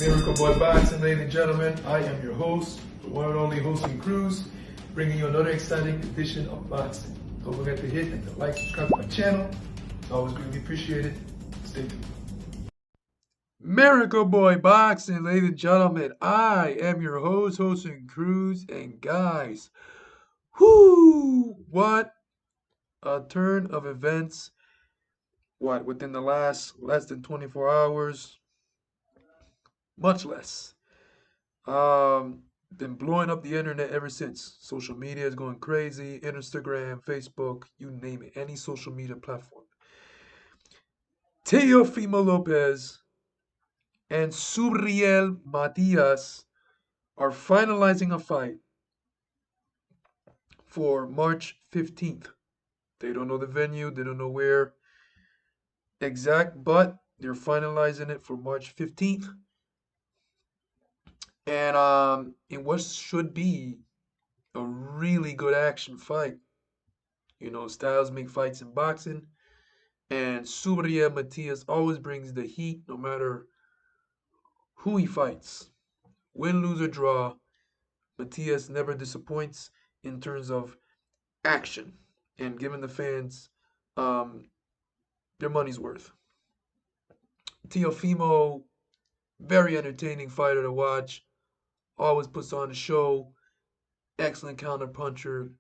Miracle Boy Boxing, ladies and gentlemen. I am your host, the one and only hosting Cruz, bringing you another exciting edition of boxing. Don't forget to hit and like, subscribe to my channel. It's always greatly appreciated. Stay tuned. Miracle Boy Boxing, ladies and gentlemen. I am your host, hosting Cruz, and guys, what a turn of events. Within the less than 24 hours? Much less. Been blowing up the internet ever since. Social media is going crazy. Instagram, Facebook, you name it. Any social media platform. Teofimo Lopez and Subriel Matias are finalizing a fight for March 15th. They don't know the venue. They don't know where exact, but they're finalizing it for March 15th. And in what should be a really good action fight. You know, styles make fights in boxing, and Subriel Matias always brings the heat no matter who he fights. Win, lose, or draw, Matias never disappoints in terms of action and giving the fans um, their money's worth. Teofimo, very entertaining fighter to watch, always puts on a show, excellent counter puncher,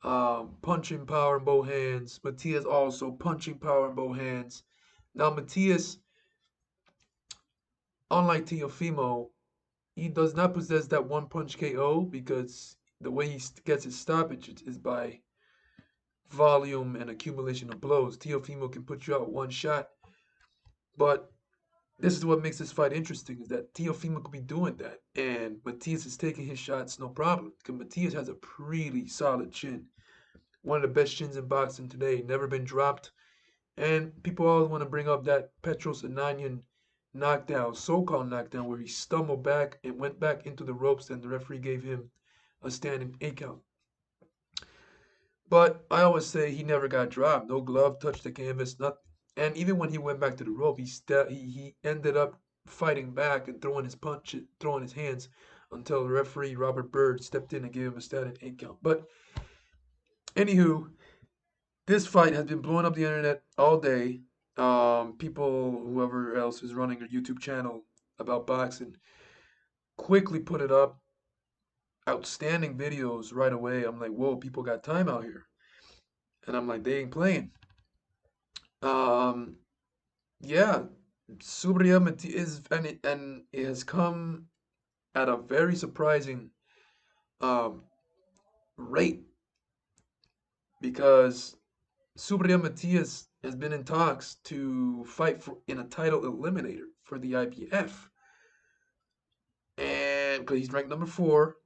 punching power in both hands. Matias also punching power in both hands. Now, Matias, unlike Teofimo, he does not possess that one punch KO because the way he gets his stoppage is by volume and accumulation of blows. Teofimo can put you out one shot, but this is what makes this fight interesting is that Teofimo could be doing that, and Matias is taking his shots no problem because Matias has a pretty solid chin. One of the best chins in boxing today, never been dropped. And people always want to bring up that Petros Ananian knockdown, so-called knockdown, where he stumbled back and went back into the ropes and the referee gave him a standing 8 count. But I always say he never got dropped. No glove touched the canvas, nothing. And even when he went back to the rope, he ended up fighting back and throwing his hands until the referee Robert Byrd stepped in and gave him a standing 8 count. But anywho, this fight has been blowing up the internet all day. People, whoever else is running a YouTube channel about boxing, quickly put it up. Outstanding videos right away. I'm like, whoa, people got time out here. And I'm like, they ain't playing. Um, yeah, Subriel Matias and it has come at a very surprising um, rate because Subriel Matias has been in talks to fight in a title eliminator for the IBF. And because he's ranked number 4,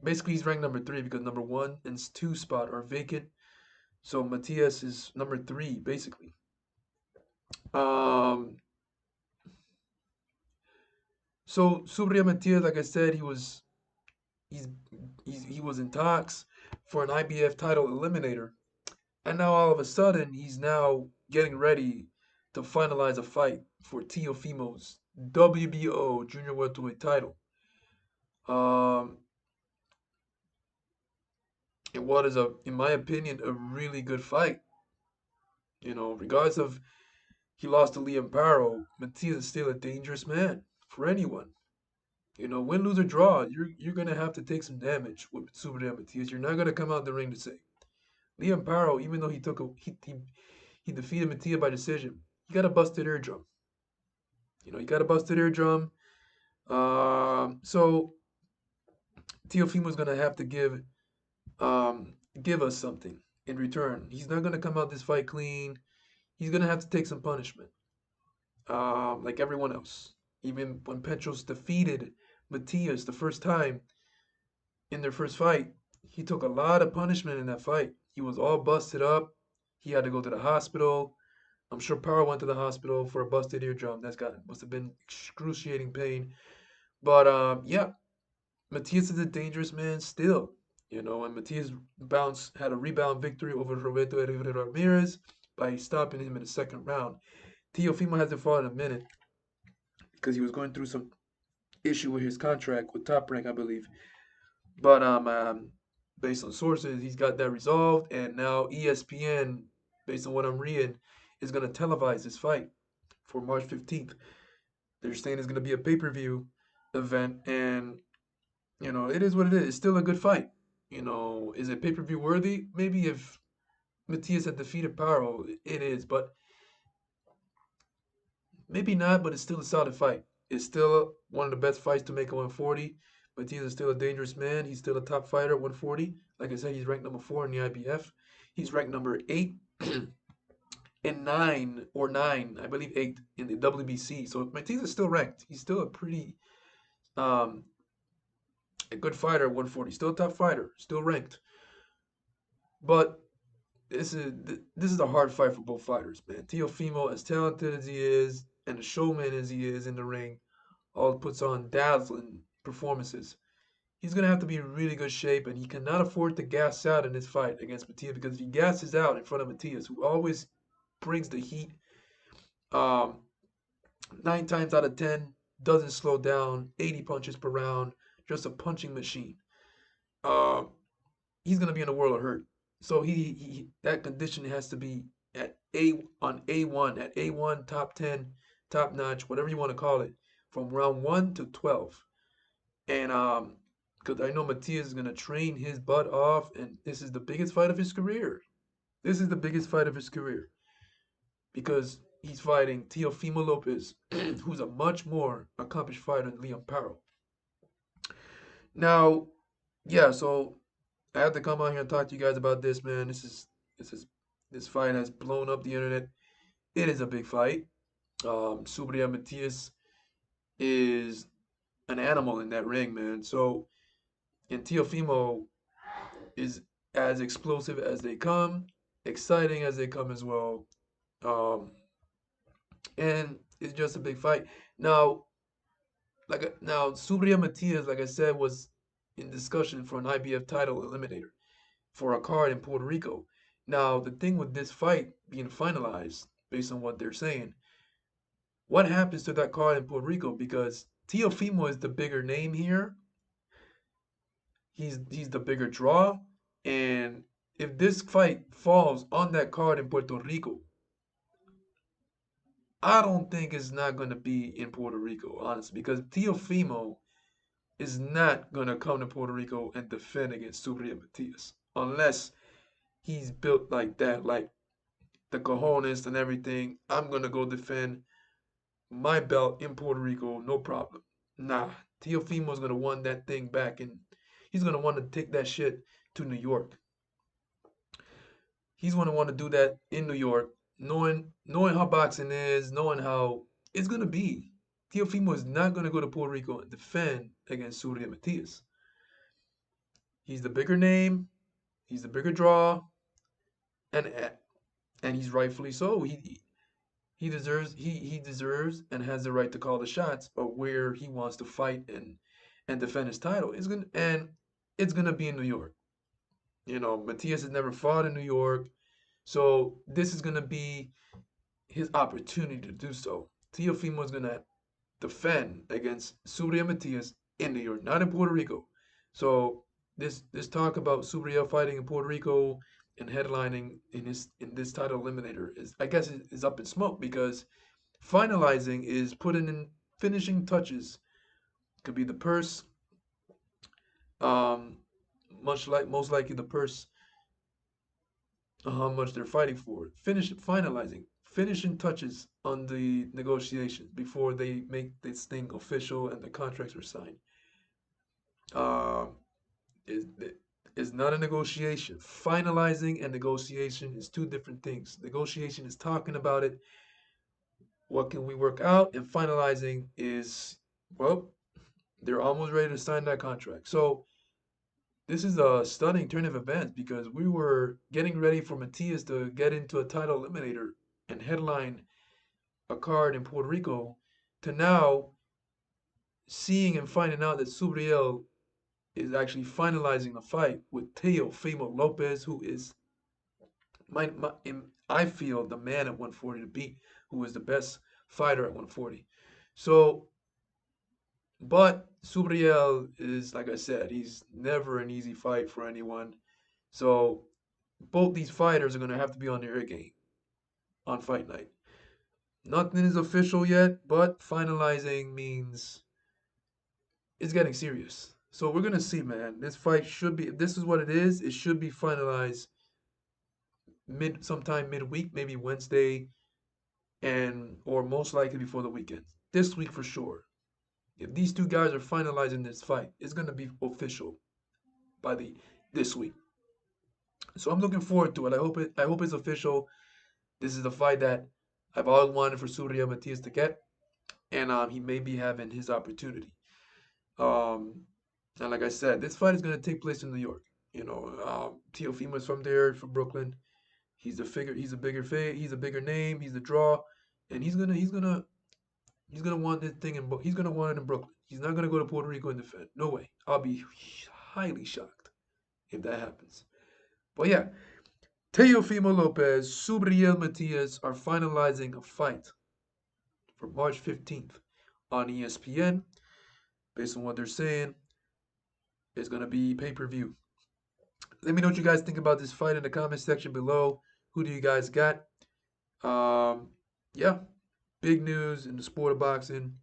basically he's ranked number 3 because number 1 and 2 spot are vacant. So Matias is number 3 basically. Um, so Subriel Matias, like I said, he's, he was in talks for an IBF title eliminator, and now all of a sudden he's now getting ready to finalize a fight for Teofimo's WBO junior welterweight title. Um, in what is in my opinion, a really good fight. You know, regardless of he lost to Liam Barrow, Matias is still a dangerous man for anyone. You know, win, lose, or draw, you're gonna have to take some damage with Subriel Matias. You're not gonna come out the ring to say Liam Barrow, even though he defeated Matias by decision, he got a busted eardrum. You know, he got a busted eardrum. So Teofimo's gonna have to give us something in return. He's not gonna come out this fight clean. He's gonna have to take some punishment, like everyone else. Even when Petros defeated Matias the first time in their first fight, he took a lot of punishment in that fight. He was all busted up. He had to go to the hospital. I'm sure Power went to the hospital for a busted eardrum. Must have been excruciating pain. But yeah, Matias is a dangerous man still. You know, and Matias had a rebound victory over Roberto Herrera Ramirez by stopping him in the second round. Teofimo hasn't fought in a minute. because he was going through some issue with his contract with Top Rank, I believe. But based on sources, he's got that resolved, and now ESPN, based on what I'm reading, is going to televise this fight for March 15th. They're saying it's going to be a pay-per-view event, and it is what it is. It's still a good fight. Is it pay-per-view worthy? Maybe if Matias had defeated Paro, it is, but maybe not. But it's still a solid fight. It's still one of the best fights to make at 140. Matias is still a dangerous man. He's still a top fighter at 140. Like I said, he's ranked number 4 in the IBF. He's ranked number 8 and 9, I believe 8 in the WBC. So Matias is still ranked. He's still a pretty um, a good fighter at 140. Still a top fighter. Still ranked. But this is a hard fight for both fighters, man. Teofimo, as talented as he is, and a showman as he is in the ring, all puts on dazzling performances. He's gonna have to be in really good shape, and he cannot afford to gas out in this fight against Matias because if he gasses out in front of Matias, who always brings the heat, um, 9 times out of 10 doesn't slow down, 80 punches per round, just a punching machine. Um, he's gonna be in a world of hurt. So he that condition has to be at A1 at A1 top 10 top notch whatever you want to call it from round 1 to 12. And because I know Matias is gonna train his butt off, and this is the biggest fight of his career. This is the biggest fight of his career because he's fighting Teofimo Lopez, who's a much more accomplished fighter than Liam Paro. Now, yeah, so I have to come on here and talk to you guys about this, man. This fight has blown up the internet. It is a big fight. Subriel Matias is an animal in that ring, man. So, and Teofimo is as explosive as they come, exciting as they come as well. Um, and it's just a big fight. Now, now, Subriel Matias, like I said, was in discussion for an IBF title eliminator for a card in Puerto Rico. Now, the thing with this fight being finalized, based on what they're saying, what happens to that card in Puerto Rico? Because Teofimo is the bigger name here. He's the bigger draw, and if this fight falls on that card in Puerto Rico, I don't think it's not going to be in Puerto Rico, honestly, because Teofimo is not going to come to Puerto Rico and defend against Subriel Matias unless he's built like that, like the cojones and everything. I'm gonna go defend my belt in Puerto Rico, no problem. Nah, Teofimo's gonna want that thing back, and he's gonna want to take that shit to New York. He's gonna want to do that in New York, knowing how boxing is, knowing how it's gonna be. Teofimo is not gonna go to Puerto Rico and defend against Surya Matias. He's the bigger name, he's the bigger draw, and and he's rightfully so. He deserves and has the right to call the shots of where he wants to fight and defend his title. It's gonna be in New York. Matias has never fought in New York, so this is gonna be his opportunity to do so. Teofimo is gonna defend against Subriel Matias in New York, not in Puerto Rico. So this talk about Subriel fighting in Puerto Rico and headlining in this title eliminator is, I guess, is up in smoke because finalizing is putting in finishing touches. Could be the purse, um, most likely the purse, how much they're fighting for. Finishing touches on the negotiations before they make this thing official and the contracts are signed. Um, is is not a negotiation. Finalizing and negotiation is two different things. Negotiation is talking about it. What can we work out? And finalizing is, well, they're almost ready to sign that contract. So this is a stunning turn of events because we were getting ready for Matias to get into a title eliminator and headline a card in Puerto Rico to now seeing and finding out that Subriel is actually finalizing the fight with Teofimo Lopez, who is I feel the man at 140 to beat, who is the best fighter at 140. So But Subriel is, like I said, he's never an easy fight for anyone. So both these fighters are going to have to be on their A game on fight night. Nothing is official yet, but finalizing means it's getting serious. So we're going to see, man. This fight should be, if this is what it is, it should be finalized sometime midweek, maybe Wednesday, and or most likely before the weekend. This week for sure. If these two guys are finalizing this fight, it's gonna be official by the this week. So I'm looking forward to it. I hope it's official. This is the fight that I've always wanted for Subriel Matias to get, and he may be having his opportunity. Um, and like I said, this fight is gonna take place in New York. You know, Teofimo is from there, from Brooklyn. He's a figure. He's a bigger He's a bigger name. He's a draw, and he's gonna want this thing in. He's gonna want it in Brooklyn. He's not gonna go to Puerto Rico and defend. No way. I'll be highly shocked if that happens. But yeah, Teofimo Lopez, Subriel Matias are finalizing a fight for March 15th on ESPN. Based on what they're saying, it's gonna be pay-per-view. Let me know what you guys think about this fight in the comment section below. Who do you guys got? Um, yeah, big news in the sport of boxing.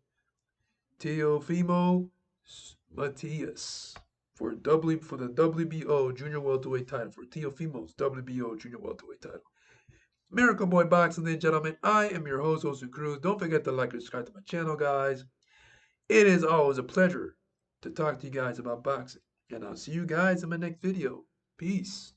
Teofimo Matias for the WBO junior welterweight title for Teofimo's WBO junior welterweight title. Miracle Boy Boxing, ladies and gentlemen. I am your host, Jose Cruz. Don't forget to like and subscribe to my channel, guys. It is always a pleasure to talk to you guys about boxing. And I'll see you guys in my next video. Peace.